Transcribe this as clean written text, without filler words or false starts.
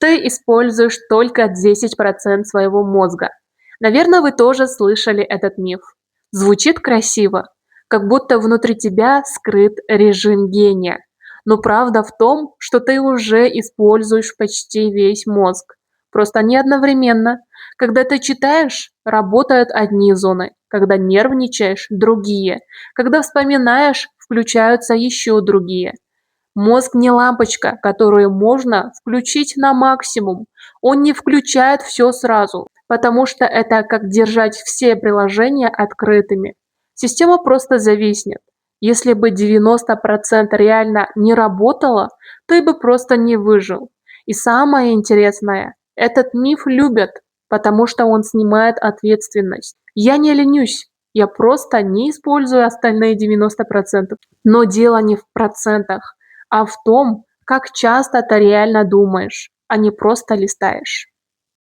Ты используешь только 10% своего мозга. Наверное, вы тоже слышали этот миф. Звучит красиво, как будто внутри тебя скрыт режим гения. Но правда в том, что ты уже используешь почти весь мозг. Просто не одновременно. Когда ты читаешь, работают одни зоны. Когда нервничаешь– другие. Когда вспоминаешь, включаются еще другие. Мозг не лампочка, которую можно включить на максимум. Он не включает все сразу, потому что это как держать все приложения открытыми. Система просто зависнет. Если бы 90% реально не работало, ты бы просто не выжил. И самое интересное, этот миф любят, потому что он снимает ответственность. Я не ленюсь, я просто не использую остальные 90%. Но дело не в процентах, а в том, как часто ты реально думаешь, а не просто листаешь.